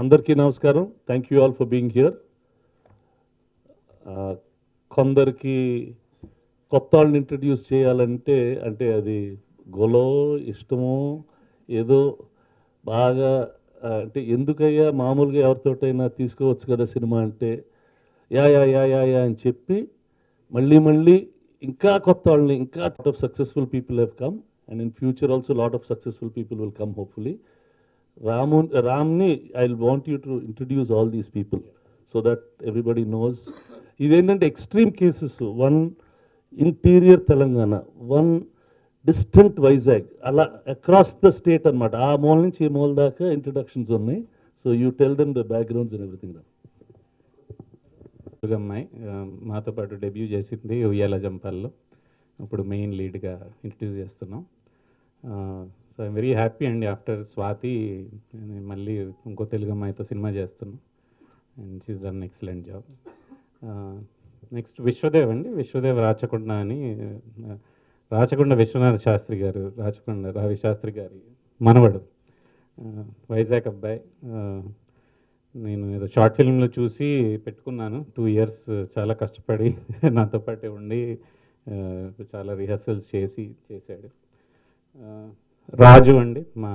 అందరికీ నమస్కారం. Thank you all for being here. కొందరికి కొత్త వాళ్ళని ఇంట్రడ్యూస్ చేయాలంటే అంటే అది గొలో ఇష్టమో ఏదో బాగా అంటే ఎందుకయ్యా మామూలుగా ఎవరితోటైనా తీసుకోవచ్చు కదా సినిమా అంటే yeah yeah yeah yeah yeah అని చెప్పి మళ్ళీ ఇంకా కొత్త వాళ్ళని ఇంకా lot of successful people have come and in future also lot of successful people will come hopefully. రామ్ని I want you to introduce all these people so that everybody knows. ఇదేంటంటే extreme cases, one interior Telangana, one distant Vizag, అలా across the state అనమాట. ఆ మూల నుంచి ఈ మూల దాకా ఇంట్రడక్షన్స్ ఉన్నాయి. So you tell them the backgrounds and everything. అమ్మాయి మాతో పాటు డెబ్యూ చేసింది ఉయ్యాల జంపాల్లో. ఇప్పుడు మెయిన్ లీడ్గా ఇంట్రడ్యూస్ చేస్తున్నాం. సో ఐమ్ వెరీ హ్యాపీ అండి. ఆఫ్టర్ స్వాతి మళ్ళీ ఇంకో తెలుగు అమ్మాయితో సినిమా చేస్తున్నాం and she's done excellent job. Next Vishwadev అండి. విశ్వదేవ్ రాచకొండ అని, రాచకొండ విశ్వనాథ శాస్త్రి గారు, రాచకొండ రావి శాస్త్రి గారి మనవడు, వైజాగ్ అబ్బాయి. నేను ఏదో షార్ట్ ఫిల్మ్లో చూసి పెట్టుకున్నాను. 2 years చాలా కష్టపడి నాతో పాటే ఉండి చాలా రిహర్సల్స్ చేశాడు. రాజు అండి, మా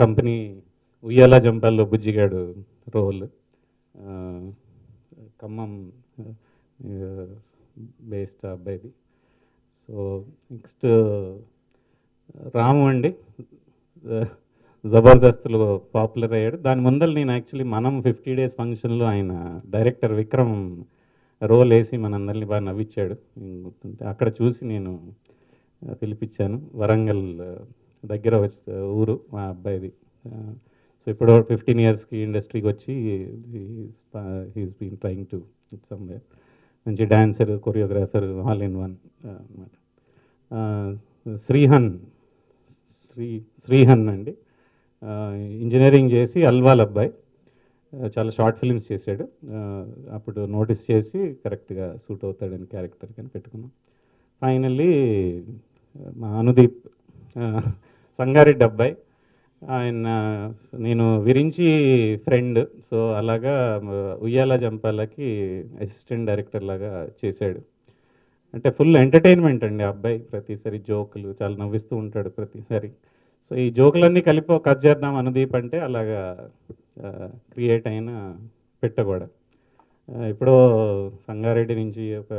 కంపెనీ ఉయ్యాల జంపాల్లో బుజ్జిగాడు రోల్, ఖమ్మం బేస్డ్ అబ్బాయిది. సో నెక్స్ట్ రాము అండి, జబర్దస్త్లో పాపులర్ అయ్యాడు. దాని ముందర నేను యాక్చువల్లీ మనం 50 days ఫంక్షన్లో ఆయన డైరెక్టర్ విక్రమ్ రోల్ వేసి మనందరినీ బాగా నవ్వించాడు. అక్కడ చూసి నేను పిలిపించాను. వరంగల్ దగ్గర ఊరు మా అబ్బాయిది. సో ఇప్పుడు 15 yearsకి ఇండస్ట్రీకి వచ్చి he's been trying to somewhere. మంచి dancer, choreographer, all in one అనమాట. శ్రీహన్ అండి, ఇంజనీరింగ్ చేసి అల్వాల్ అబ్బాయి, చాలా షార్ట్ ఫిల్మ్స్ చేశాడు. అప్పుడు నోటీస్ చేసి కరెక్ట్గా సూట్ అవుతాడని క్యారెక్టర్ కానీ పెట్టుకున్నాం. ఫైనల్లీ మా అనుదీప్, సంగారెడ్డి అబ్బాయి. ఆయన నేను విరించి ఫ్రెండ్, సో అలాగా ఉయ్యాల జంపాలకి అసిస్టెంట్ డైరెక్టర్ లాగా చేశాడు. అంటే ఫుల్ ఎంటర్టైన్మెంట్ అండి అబ్బాయి. ప్రతిసారి జోకులు చాలా నవ్విస్తూ ఉంటాడు ప్రతిసారి. సో ఈ జోకులన్నీ కలిపి కట్ చేద్దాం అనుదీప్ అంటే అలాగా క్రియేట్ అయిన పెట్టకూడ. ఇప్పుడు సంగారెడ్డి నుంచి ఒక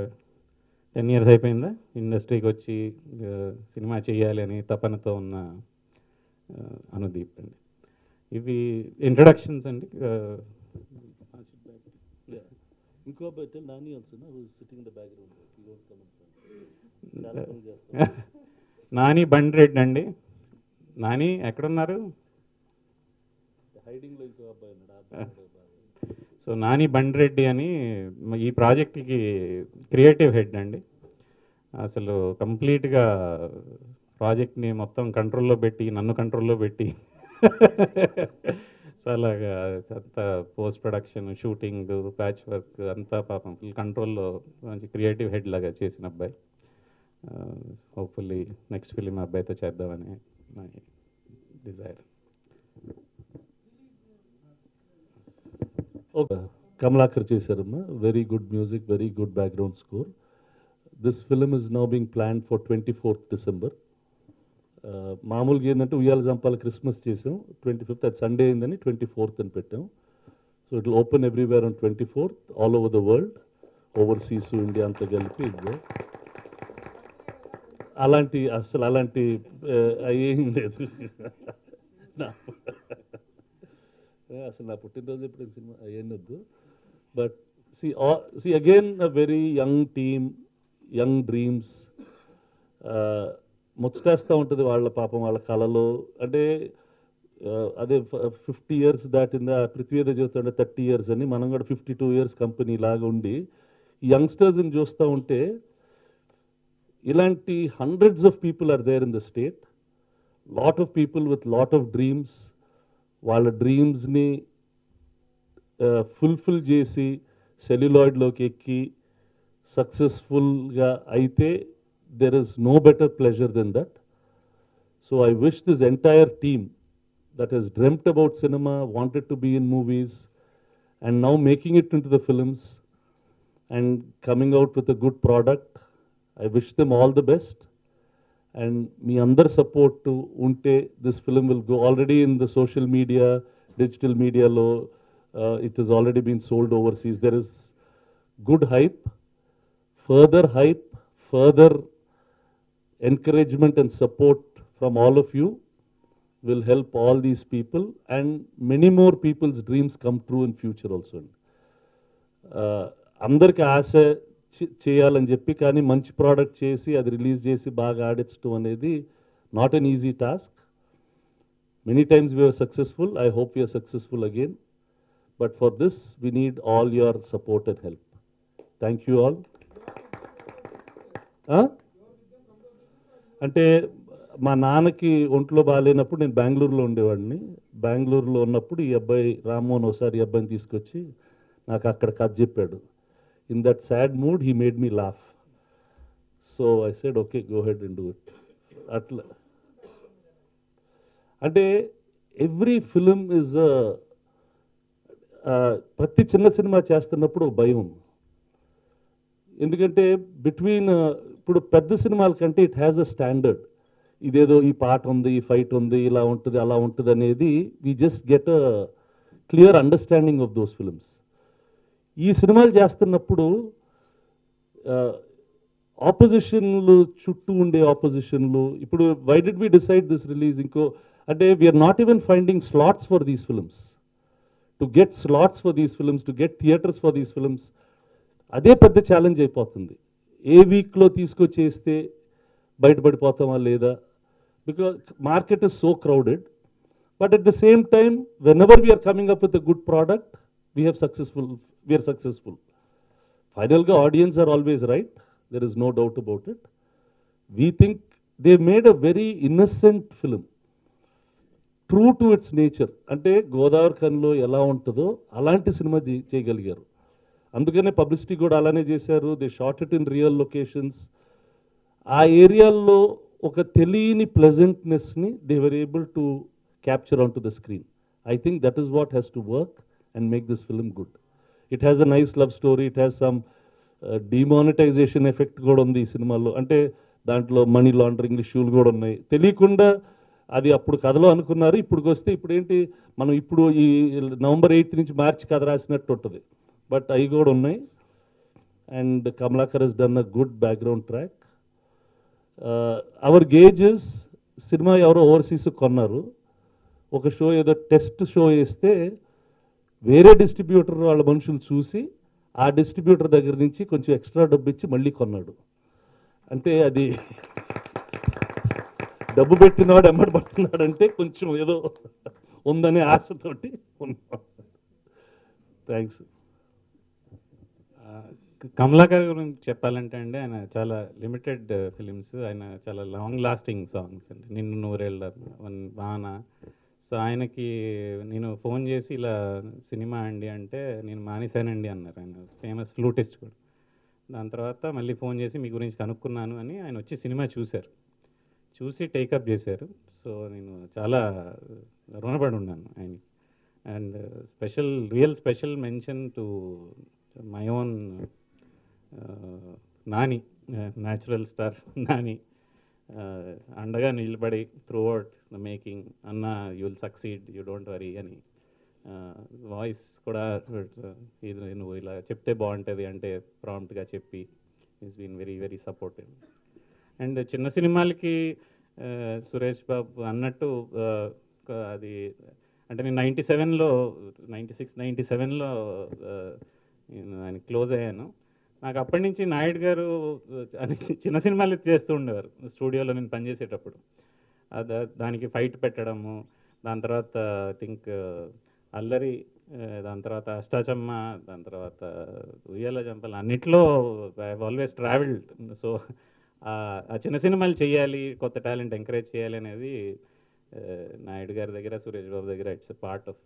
10 years అయిపోయిందా ఇండస్ట్రీకి వచ్చి సినిమా చేయాలి అని తపనతో ఉన్న అనుదీప్ అండి. ఇవి ఇంట్రడక్షన్స్ అండి. ఇంకో నాని నాని బండ్రెడ్డి అండి. నాని ఎక్కడున్నారు? సో నాని బండ్రెడ్డి అని ఈ ప్రాజెక్ట్కి క్రియేటివ్ హెడ్ అండి. అసలు కంప్లీట్గా ప్రాజెక్ట్ని మొత్తం కంట్రోల్లో పెట్టి, నన్ను కంట్రోల్లో పెట్టి సో అలాగా అంతా post production, shooting, patch work అంతా పాపం ఫుల్ కంట్రోల్లో మంచి క్రియేటివ్ హెడ్ లాగా చేసిన అబ్బాయి. హోప్ఫుల్లీ నెక్స్ట్ ఫిలిం అబ్బాయితో చేద్దామని నా డిజైర్. ఓకే, కమలాకర్ చేశారమ్మా. Very good music, very good background score. This film is now being planned for 24th December. మామూలుగా ఏంటంటే ఉయ్యాల జంపాల క్రిస్మస్ చేసాం, 25th, అది సండే అయిందని 24th అని పెట్టాం. So it will open everywhere on 24th all over the world, overseas, India అంతా కలిపి. అసలు అలాంటి ఏం లేదు. అసలు నా పుట్టినరోజు ఎప్పుడు సినిమా అయ్యొద్దు. But see again a very young team, young dreams. ముచ్చటేస్తూ ఉంటుంది వాళ్ళ పాపం, వాళ్ళ కళలో. అంటే అదే 50 years దాటిందా, పృథ్వీ ఏదో చెబుతుంటే 30 years అని, మనం కూడా 52 years కంపెనీ లాగా ఉండి యంగ్స్టర్స్ని చూస్తూ ఉంటే ఇలాంటి hundreds of people are there in the state. Lot of people with lot of dreams. వాళ్ళ డ్రీమ్స్ని ఫుల్ఫిల్ చేసి సెల్యులాయిడ్లోకి ఎక్కి సక్సెస్ఫుల్గా అయితే there is no better pleasure than that. So I wish this entire team that has dreamt about cinema, wanted to be in movies, and now making it into the films and coming out with a good product. I wish them all the best. And మీ అందరి support ఉంటే this film will go already in the social media digital మీడియాలో it is already been sold overseas. There is good hype, further encouragement and support from all of you will help all these people and many more people's dreams come true in future also. అందరికి ఆశ చేయాలని చెప్పి కానీ మంచి product చేసి అది release చేసి బాగా ఆడించడం అనేది not an easy task. Many times we are successful. I hope we are successful again. But for this we need all your support and help. Thank you all. అంటే మా నాన్నకి ఒంట్లో బాగాలేనప్పుడు నేను బెంగళూరులో ఉండేవాడిని. బెంగళూరులో ఉన్నప్పుడు ఈ అబ్బాయి రామ్మోహన్ ఒకసారి ఈ అబ్బాయిని తీసుకొచ్చి నాకు అక్కడ కథ చెప్పాడు. In that sad mood he made me laugh. So I said okay, go head and do it. అట్లా అంటే ఎవ్రీ ఫిలిం ఇస్ ప్రతి చిన్న సినిమా చేస్తున్నప్పుడు ఒక భయం. ఎందుకంటే బిట్వీన్ ఇప్పుడు పెద్ద సినిమాల కంటే ఇట్ హ్యాస్ అ స్టాండర్డ్. ఇదేదో ఈ పాట ఉంది, ఈ ఫైట్ ఉంది, ఇలా ఉంటుంది, అలా ఉంటుంది అనేది we just get a clear understanding of those films. ఈ సినిమాలు చేస్తున్నప్పుడు ఆపోజిషన్లు చుట్టూ ఉండే ఆపోజిషన్లు, ఇప్పుడు why did we decide this release, ఇంకో అంటే we are not even finding slots for these films. To get slots for these films, to get theatres for these films, అదే పెద్ద ఛాలెంజ్ అయిపోతుంది. ఏ వీక్లో తీసుకొచ్చేస్తే బయటపడిపోతామా లేదా, because market is so crowded. But at the same time when ever we are coming up with a good product we are successful. ఫైనల్గా audience are always right, there is no doubt about it. We think they made a very innocent film, true to its nature. అంటే గోదావరి ఖన్లో ఎలా ఉంటుందో అలాంటి cinema చేయగలిగారు. అందుకనే publicity కూడా అలానే చేశారు. They shot it in real locations. ఆ ఏరియాల్లో ఒక తెలియని ప్లెజెంట్నెస్ని they were able to capture on to the screen. I think that is what has to work and make this film good. It has a nice love story, it has some demonetisation effect కూడా ఉంది ఈ సినిమాలో. అంటే దాంట్లో money laundering ఇష్యూలు కూడా ఉన్నాయి. తెలియకుండా అది అప్పుడు కథలో అనుకున్నారు, ఇప్పుడు వస్తే ఇప్పుడు ఏంటి మనం ఇప్పుడు ఈ నవంబర్ 8 నుంచి మార్చి కథ రాసినట్టు ఉంటుంది. బట్ అవి కూడా ఉన్నాయి. And Kamalakar he's done a good background track. అవర్ గేజెస్ సినిమా ఎవరో ఓవర్సీస్ కొన్నారు. ఒక షో ఏదో టెస్ట్ షో వేస్తే వేరే డిస్ట్రిబ్యూటర్ వాళ్ళ మనుషులు చూసి ఆ డిస్ట్రిబ్యూటర్ దగ్గర నుంచి కొంచెం ఎక్స్ట్రా డబ్బు ఇచ్చి మళ్ళీ కొన్నాడు. అంటే అది డబ్బు పెట్టినవాడు ఎమ్మడి పడుతున్నాడు అంటే కొంచెం ఏదో ఉందనే ఆశతోటి ఉన్నాం. థ్యాంక్స్. కమలాకర్ గురించి చెప్పాలంటే అండి, ఆయన చాలా లిమిటెడ్ ఫిలిమ్స్, ఆయన చాలా లాంగ్ లాస్టింగ్ సాంగ్స్ అండి. నిన్ను నూరేళ్ళ, వాన. సో ఆయనకి నేను ఫోన్ చేసి ఇలా సినిమా అండి అంటే నేను మానేశానండి అన్నారు. ఆయన ఫేమస్ ఫ్లూటిస్ట్ కూడా. దాని తర్వాత మళ్ళీ ఫోన్ చేసి మీ గురించి కనుక్కున్నాను అని ఆయన వచ్చి సినిమా చూశారు, చూసి టేకప్ చేశారు. సో నేను చాలా రుణపడి ఉన్నాను ఆయన. And real special mention to my own Nani, natural star Nani. అండగా నిలబడి త్రూ అవుట్ ద మేకింగ్, అన్న you will succeed, you don't worry అని. వాయిస్ కూడా ఇది నువ్వు ఇలా చెప్తే బాగుంటుంది అంటే ప్రాంప్ట్గా చెప్పి is been very very supportive. And చిన్న సినిమాలకి సురేష్ బాబు అన్నట్టు అది అంటే నేను 97లో ఆయన క్లోజ్ అయ్యాను. నాకు అప్పటి నుంచి నాయుడు గారు చిన్న సినిమాలు చేస్తూ ఉండేవారు స్టూడియోలో నేను పనిచేసేటప్పుడు. దానికి ఫైట్ పెట్టడము, దాని తర్వాత ఐ థింక్ అల్లరి, దాని తర్వాత అష్టాచమ్మ, దాని తర్వాత ఉయ్యాల జంపలు, అన్నిట్లో I have always travelled. So ఆ చిన్న సినిమాలు చేయాలి, కొత్త టాలెంట్ ఎంకరేజ్ చేయాలి అనేది నాయుడు గారి దగ్గర, సురేష్ బాబు దగ్గర ఇట్స్ పార్ట్ ఆఫ్,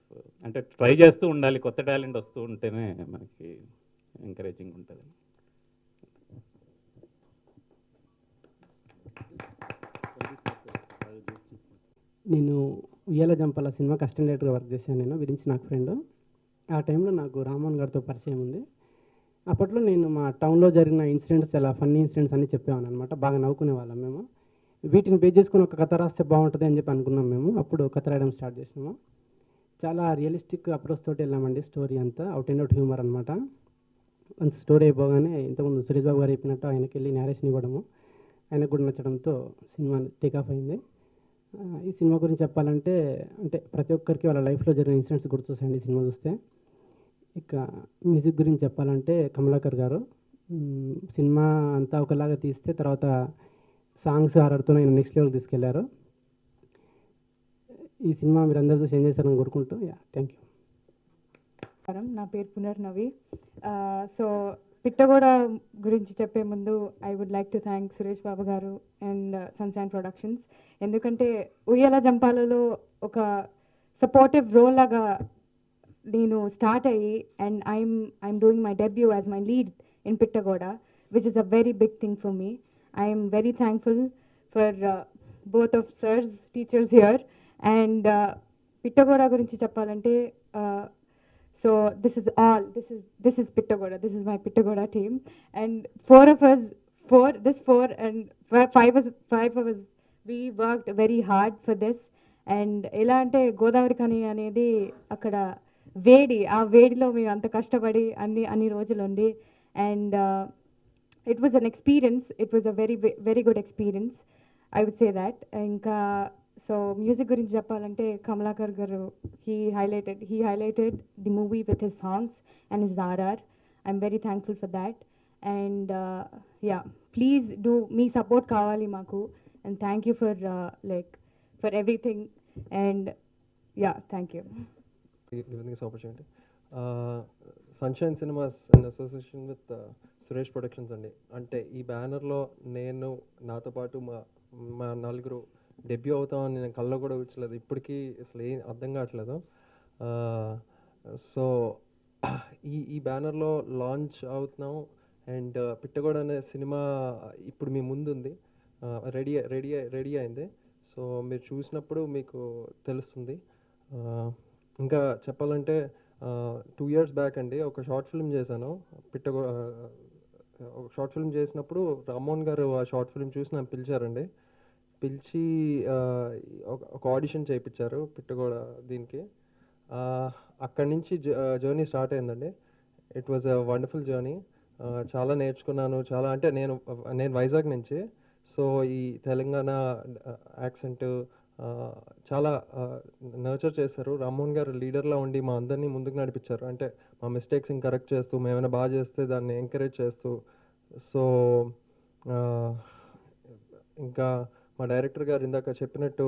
అంటే ట్రై చేస్తూ ఉండాలి, కొత్త టాలెంట్ వస్తూ ఉంటేనే మనకి ఎంకరేజింగ్ ఉంటుంది. నేను ఉయ్యాల జంపాల సినిమాకి అసిస్టెంట్ డైరెక్టర్గా వర్క్ చేశాను నేను, గురించి నాకు ఫ్రెండ్. ఆ టైంలో నాకు రామ్మోహన్ గారితో పరిచయం ఉంది. అప్పట్లో నేను మా టౌన్లో జరిగిన ఇన్సిడెంట్స్, అలా ఫన్నీ ఇన్సిడెంట్స్ అన్నీ చెప్పేవాను అనమాట. బాగా నవ్వుకునే వాళ్ళం మేము. వీటిని బేస్ చేసుకుని ఒక కథ రాస్తే బాగుంటుంది అని చెప్పి అనుకున్నాం మేము. అప్పుడు కథ రాయడం స్టార్ట్ చేసినాము. చాలా రియలిస్టిక్ అప్రోచ్ తోటి వెళ్ళామండి. స్టోరీ అంతా అవుట్ అండ్ అవుట్ హ్యూమర్ అనమాట. వన్స్ స్టోరీ అయిపోగానే ఇంతకుముందు సురేష్ బాబు గారు చెప్పినట్టు ఆయనకి వెళ్ళి నేరేషన్ ఇవ్వడము, ఆయనకు కూడా నచ్చడంతో సినిమా టేకాఫ్ అయింది. ఈ సినిమా గురించి చెప్పాలంటే, అంటే ప్రతి ఒక్కరికి వాళ్ళ లైఫ్లో జరిగిన ఇన్సిడెంట్స్ గుర్తొస్తాయండి ఈ సినిమా చూస్తే. ఇక మ్యూజిక్ గురించి చెప్పాలంటే కమలాకర్ గారు సినిమా అంతా ఒకలాగా తీస్తే తర్వాత సాంగ్స్ ఆర్డర్తో ఆయన నెక్స్ట్ లెవెల్ తీసుకెళ్లారు. ఈ సినిమా మీరు అందరూ చూసి ఎంజాయ్ చేస్తారని కోరుకుంటూ, థ్యాంక్ యూ. నా పేరు పునర్నవి. సో పిట్టగోడ గురించి చెప్పే ముందు I would like to thank Suresh Babu garu and sunshine productions. ఎందుకంటే ఉయ్యాల జంపాలలో ఒక సపోర్టివ్ రోల్ లాగా నేను స్టార్ట్ అయ్యి and I'm doing my debut as my lead in Pittagoda, which is a very big thing for me. I'm very thankful for both of sirs teachers here. And Pittagoda గురించి చెప్పాలంటే so this is Pittagoda. This is my Pittagoda team, and four of us, and five of us, we worked very hard for this. And ఎలా అంటే గోదావరి కని అనేది అక్కడ వేడి, ఆ వేడిలో మేము అంత కష్టపడి అన్ని రోజులు ఉండి, and it was an experience. It was a very good experience, I would say that. ఇంకా సో మ్యూజిక్ గురించి చెప్పాలంటే కమలాకర్ గారు he highlighted the movie with his songs and his RR. I'm very thankful for that. And please do me support kavali maku, and thank you for for everything. And thank you giving this opportunity. Sunshine Cinemas in association with Suresh Productions ante ee banner lo nenu nato paatu ma naluguru debut అవుతామని నేను కళ్ళలో కూడా వచ్చలేదు. ఇప్పటికీ అసలు ఏం అర్థం కావట్లేదు. So ఈ బ్యానర్లో లాంచ్ అవుతున్నాం. అండ్ పిట్టగోడ అనే సినిమా ఇప్పుడు మీ ముందు ఉంది, రెడీ అయింది. సో మీరు చూసినప్పుడు మీకు తెలుస్తుంది. ఇంకా చెప్పాలంటే 2 years బ్యాక్ అండి ఒక షార్ట్ ఫిల్మ్ చేశాను. ఒక షార్ట్ ఫిల్మ్ చేసినప్పుడు రామ్మోహన్ గారు ఆ షార్ట్ ఫిల్మ్ చూసి నన్ను పిలిచి ఒక ఆడిషన్ చేయించారు పిట్టగోడ దీనికి. అక్కడి నుంచి జర్నీ స్టార్ట్ అయిందండి. It was a wonderful journey. చాలా నేర్చుకున్నాను. చాలా అంటే నేను వైజాగ్ నుంచి. సో ఈ తెలంగాణ యాక్సెంట్ చాలా నర్చర్ చేశారు. రామ్మోహన్ గారు లీడర్లా ఉండి మా అందరినీ ముందుకు నడిపించారు. అంటే మా మిస్టేక్స్ని కరెక్ట్ చేస్తూ, మేమైనా బాగా చేస్తే దాన్ని ఎంకరేజ్ చేస్తూ. సో ఇంకా మా డైరెక్టర్ గారు ఇందాక చెప్పినట్టు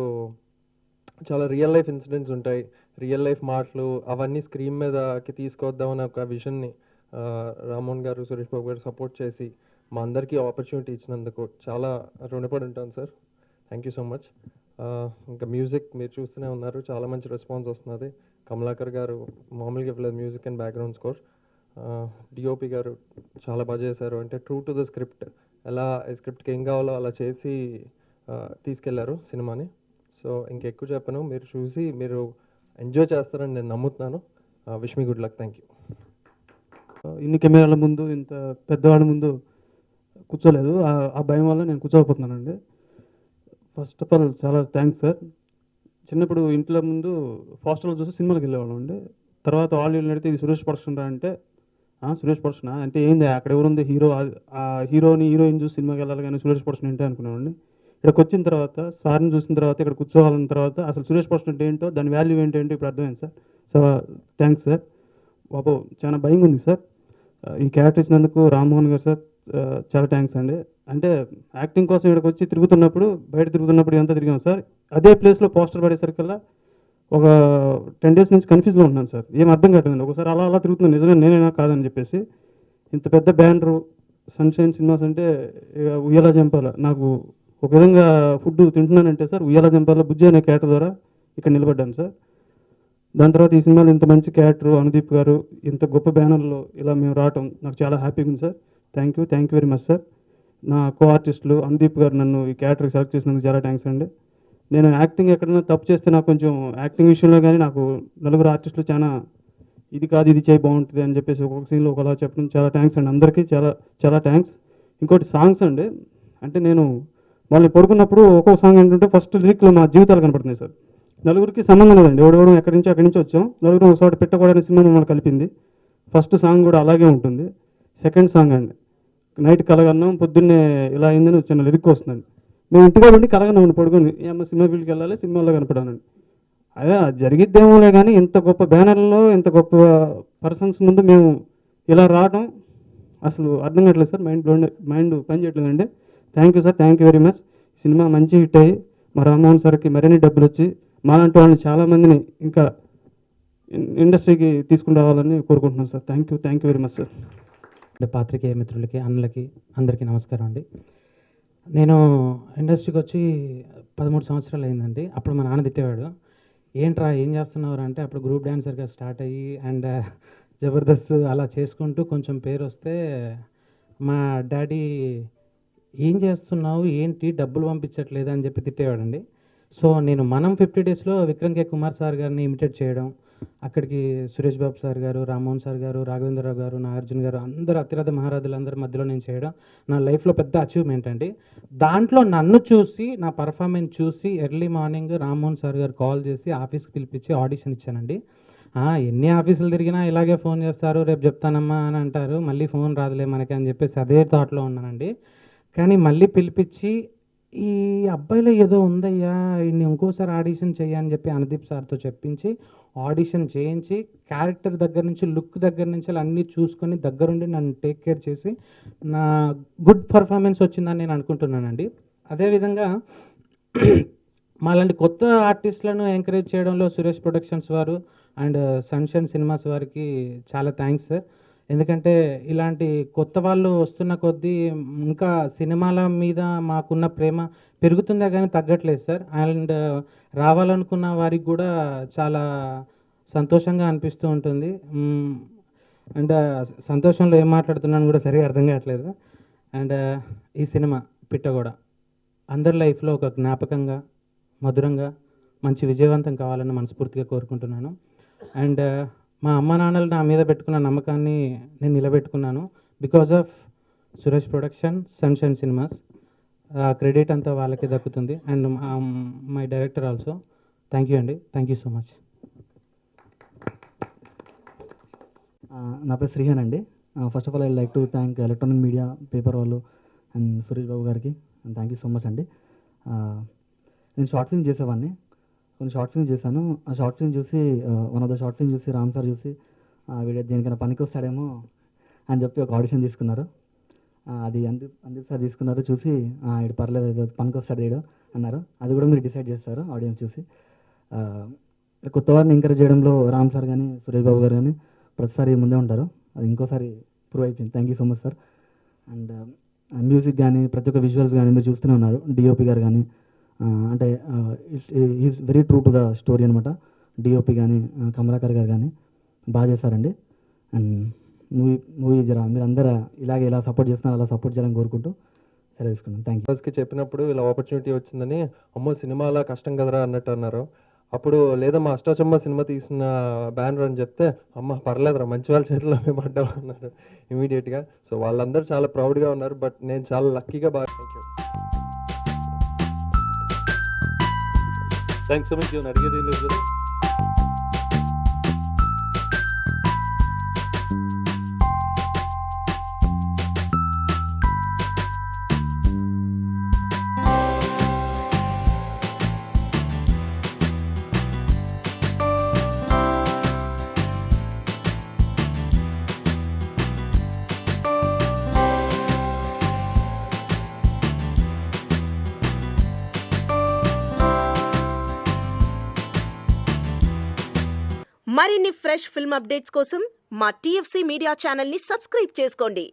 చాలా రియల్ లైఫ్ ఇన్సిడెంట్స్ ఉంటాయి, రియల్ లైఫ్ మాటలు, అవన్నీ స్క్రీన్ మీదకి తీసుకొద్దామని ఒక విజన్ని రామ్మోహన్ గారు, సురేష్ బాబు గారు సపోర్ట్ చేసి మా అందరికీ ఆపర్చునిటీ ఇచ్చినందుకు చాలా రుణపడి ఉంటాను sir. Thank you so much. ఇంకా మ్యూజిక్ మీరు చూస్తూనే ఉన్నారు, చాలా మంచి రెస్పాన్స్ వస్తున్నది. కమలాకర్ గారు మామూలుగా ఇవ్వలేదు music and background score. DOP గారు చాలా బాగా చేశారు. అంటే ట్రూ టు ద స్క్రిప్ట్, ఎలా స్క్రిప్ట్కి ఏం కావాలో అలా చేసి తీసుకెళ్లారు సినిమాని. సో ఇంకెక్కువ చెప్పను, మీరు చూసి మీరు ఎంజాయ్ చేస్తారని నేను నమ్ముతున్నాను. Wish me good luck. Thank you. ఇన్ని కెమెరాల ముందు, ఇంత పెద్దవాడి ముందు కూర్చోలేదు. ఆ భయం వల్ల నేను కూర్చోకపోతున్నానండి. ఫస్ట్ ఆఫ్ ఆల్ చాలా థ్యాంక్స్ సార్. చిన్నప్పుడు ఇంట్లో ముందు హాస్టల్లో చూసి సినిమాకి వెళ్ళేవాళ్ళం అండి. తర్వాత వాళ్ళు నడితే ఇది సురేష్ ప్రొడక్షన్ రా అంటే, సురేష్ ప్రొడక్షన్ అంటే ఏంది, అక్కడ ఎవరుంది హీరో, ఆ హీరోయిన్ చూసి సినిమాకి వెళ్ళాలి కానీ సురేష్ ప్రొడక్షన్ ఏంటో అనుకున్నామండి. ఇక్కడికి వచ్చిన తర్వాత సార్ని చూసిన తర్వాత ఇక్కడ కూర్చోవాలన్న తర్వాత అసలు సురేష్ ప్రొడక్షన్ అంటే ఏంటో, దాని వాల్యూ ఏంటో ఇప్పుడు అర్థమైంది సార్. So thanks sir. బాబు చాలా భయంగా ఉంది సార్. ఈ క్యారెక్టర్ ఇచ్చినందుకు రామ్మోహన్ గారు సార్ చాలా థ్యాంక్స్ అండి. అంటే యాక్టింగ్ కోసం ఇక్కడికి వచ్చి బయట తిరుగుతున్నప్పుడు ఎంత తిరిగాం సార్. అదే ప్లేస్లో పోస్టర్ పడేసరికల్లా ఒక 10 days నుంచి కన్ఫ్యూజ్లో ఉన్నాను సార్. ఏం అర్థం కావట్లేదు. ఒకసారి అలా తిరుగుతున్నాను, నిజంగా నేనైనా కాదని చెప్పేసి. ఇంత పెద్ద బ్యానరు సన్షైన్ సినిమాస్ అంటే ఉయ్యాల జంపాల, నాకు ఒక విధంగా ఫుడ్ తింటున్నానంటే సార్ ఉయ్యాల జంపాల బుజ్జి అనే క్యారెక్టర్ ద్వారా ఇక్కడ నిలబడ్డాను సార్. దాని తర్వాత ఈ సినిమాలో ఇంత మంచి క్యారెక్టర్ అనుదీప్ గారు, ఇంత గొప్ప బ్యానర్లో ఇలా మేము రావటం నాకు చాలా హ్యాపీగా ఉంది sir. Thank you very much sir. నా కో ఆర్టిస్టులు అనుదీప్ గారు నన్ను ఈ క్యారెక్టర్కి సెలెక్ట్ చేసినందుకు చాలా థ్యాంక్స్ అండి. నేను యాక్టింగ్ ఎక్కడైనా తప్పు చేస్తే నాకు కొంచెం యాక్టింగ్ విషయంలో కానీ నాకు నలుగురు ఆర్టిస్టులు చాలా ఇది కాదు ఇది చేయి బాగుంటుంది అని చెప్పేసి ఒక్కొక్క సీన్లో ఒకలా చెప్పడం చాలా థ్యాంక్స్ అండి, అందరికీ చాలా చాలా థ్యాంక్స్. ఇంకోటి సాంగ్స్ అండి, అంటే నేను వాళ్ళని పడుకున్నప్పుడు ఒక్కొక్క సాంగ్ ఏంటంటే ఫస్ట్ లిరిక్లో మా జీవితాలు కనపడుతున్నాయి సార్. నలుగురికి సంబంధం లేదండి, ఎవడెవడం ఎక్కడి నుంచి వచ్చాం, నలుగురు ఒకసారి పెట్టకూడని సినిమా మమ్మల్ని కలిపింది. ఫస్ట్ సాంగ్ కూడా అలాగే ఉంటుంది. సెకండ్ సాంగ్ అండి, నైట్ కలగన్నాం పొద్దున్నే ఇలా అయిందని చిన్న లిరిక్ వస్తుందండి. మేము ఇంటిగా ఉండి కలగన్నాం పడుకొని, ఏమో సినిమా ఫీల్డ్కి వెళ్ళాలి, సినిమాలో కనపడానండి. అదే జరిగిద్దేమోలే కానీ ఇంత గొప్ప బ్యానర్లో ఇంత గొప్ప పర్సన్స్ ముందు మేము ఇలా రావడం అసలు అర్థం కావట్లేదు సార్, మైండ్ పని చేయట్లేదండి. Thank you sir, thank you very much. Cinema మంచి హిట్ అయ్యి మా రామ్మోహన్ సార్కి మరిన్ని డబ్బులు వచ్చి మాలాంటి వాళ్ళని చాలామందిని ఇంకా ఇండస్ట్రీకి తీసుకుని రావాలని కోరుకుంటున్నాను sir. Thank you very much sir. పాత్రికేయ మిత్రులకి, అన్నలకి, అందరికీ నమస్కారం అండి. నేను ఇండస్ట్రీకి వచ్చి 13 సంవత్సరాలు అయిందండి. అప్పుడు మా నాన్న తిట్టేవాడు, ఏంట్రా ఏం చేస్తున్నారు అంటే, అప్పుడు గ్రూప్ డ్యాన్సర్గా స్టార్ట్ అయ్యి అండ్ జబర్దస్త్ అలా చేసుకుంటూ కొంచెం పేరు వస్తే మా డాడీ ఏం చేస్తున్నావు ఏంటి డబ్బులు పంపించట్లేదు అని చెప్పి తిట్టేవాడండి. సో నేను మనం 50 డేస్లో విక్రమ్ కే కుమార్ సార్ గారిని ఇమిటేట్ చేయడం, అక్కడికి సురేష్ బాబు సార్ గారు, రామ్మోహన్ సార్ గారు, రాఘవేంద్రరావు గారు, నాగార్జున గారు, అందరూ అతిరథ మహారాజులందరి మధ్యలో నేను చేయడం నా లైఫ్లో పెద్ద అచీవ్మెంట్ అండి. దాంట్లో నన్ను చూసి నా పర్ఫార్మెన్స్ చూసి ఎర్లీ మార్నింగ్ రామ్మోహన్ సార్ గారు కాల్ చేసి ఆఫీస్కి పిలిపించి ఆడిషన్ ఇచ్చానండి. ఎన్ని ఆఫీసులు తిరిగినా ఇలాగే ఫోన్ చేస్తారు, రేపు చెప్తానమ్మా అని అంటారు, మళ్ళీ ఫోన్ రాదులే మనకి అని చెప్పేసి అదే థాట్లో ఉన్నానండి. కానీ మళ్ళీ పిలిపించి ఈ అబ్బాయిలో ఏదో ఉందయ్యా, ఇన్ని ఇంకోసారి ఆడిషన్ చేయని చెప్పి అనుదీప్ సార్తో చెప్పించి ఆడిషన్ చేయించి క్యారెక్టర్ దగ్గర నుంచి లుక్ దగ్గర నుంచి అన్నీ చూసుకొని దగ్గరుండి నన్ను టేక్ కేర్ చేసి నా గుడ్ పర్ఫార్మెన్స్ వచ్చిందని నేను అనుకుంటున్నానండి. అదేవిధంగా మాలాంటి కొత్త ఆర్టిస్టులను ఎంకరేజ్ చేయడంలో సురేష్ ప్రొడక్షన్స్ వారు అండ్ సన్షైన్ సినిమాస్ వారికి చాలా థ్యాంక్స్ సార్. ఎందుకంటే ఇలాంటి కొత్త వాళ్ళు వస్తున్న కొద్దీ ఇంకా సినిమాల మీద మాకున్న ప్రేమ పెరుగుతుందే కానీ తగ్గట్లేదు సార్. అండ్ రావాలనుకున్న వారికి కూడా చాలా సంతోషంగా అనిపిస్తూ ఉంటుంది. అండ్ సంతోషంలో ఏం మాట్లాడుతున్నాను కూడా సరిగా అర్థం కావట్లేదు. అండ్ ఈ సినిమా పిట్టగోడ అందరి లైఫ్లో ఒక జ్ఞాపకంగా మధురంగా మంచి విజయవంతం కావాలని మనస్ఫూర్తిగా కోరుకుంటున్నాను. అండ్ మా అమ్మ నాన్నలు నా మీద పెట్టుకున్న నమ్మకాన్ని నేను నిలబెట్టుకున్నాను because of Suresh production, Sunshine cinemas. Credit అంతా వాళ్ళకి దక్కుతుంది. And my director also. Thank you అండి, థ్యాంక్ యూ సో మచ్. నా పేరు శ్రీహాన్ అండి. First of all I like to thank electronic media paper వాళ్ళు అండ్ సురేష్ బాబు గారికి and thank you so much అండి. నేను షార్ట్ ఫిల్మ్ చేసేవాడిని, కొన్ని షార్ట్ ఫిల్మ్ చేశాను. ఆ షార్ట్ ఫిల్మ్ చూసి one of the short film చూసి రామ్ సార్ చూసి వీడియో దేనికైనా పనికి వస్తాడేమో అని చెప్పి ఒక ఆడిషన్ తీసుకున్నారు. అది అందీప్ సార్ తీసుకున్నారు. చూసి ఇది పర్లేదు, ఏదో పనికి వస్తాడు వీడు అన్నారు. అది కూడా మీరు డిసైడ్ చేస్తారు ఆడియన్స్ చూసి. కొత్త వారిని ఎంకరేజ్ చేయడంలో రామ్ సార్ కానీ సురేష్ బాబు గారు కానీ ప్రతిసారి ముందే ఉంటారు. అది ఇంకోసారి ప్రూవ్ అయిపోయింది. Thank you so much sir. And music కానీ ప్రతి ఒక్క విజువల్స్ కానీ మీరు చూస్తూనే ఉన్నారు. డిఓపి గారు కానీ అంటే is very true to the story అనమాట. డిఓపి కానీ కమలాకర్ గారు కానీ బాగా చేశారండి. అండ్ మూవీ జరా మీరు అందరూ ఇలాగే ఇలా సపోర్ట్ చేస్తున్నారు, అలా సపోర్ట్ చేయాలని కోరుకుంటూ సెలవు తీసుకున్నాను. Thank you. ఫస్ట్కి చెప్పినప్పుడు ఇలా ఆపర్చునిటీ వచ్చిందని, అమ్మో సినిమా అలా కష్టం కదరా అన్నట్టు అన్నారు. అప్పుడు లేదా మా అష్టాచమ్మ సినిమా తీసిన బ్యానర్ అని చెప్తే, అమ్మ పర్లేదురా మంచి వాళ్ళ చేతిలో మేము పడ్డాం అన్నారు ఇమీడియట్గా. సో వాళ్ళందరూ చాలా ప్రౌడ్గా ఉన్నారు. బట్ నేను చాలా లక్కీగా బాగా. Thank you. Thanks so much. ఏమైనా అడిగేది లేదు కదా. మరిన్ని ఫ్రెష్ ఫిల్మ్ అప్డేట్స్ కోసం మా TFC మీడియా ఛానల్ని సబ్స్క్రైబ్ చేసుకోండి.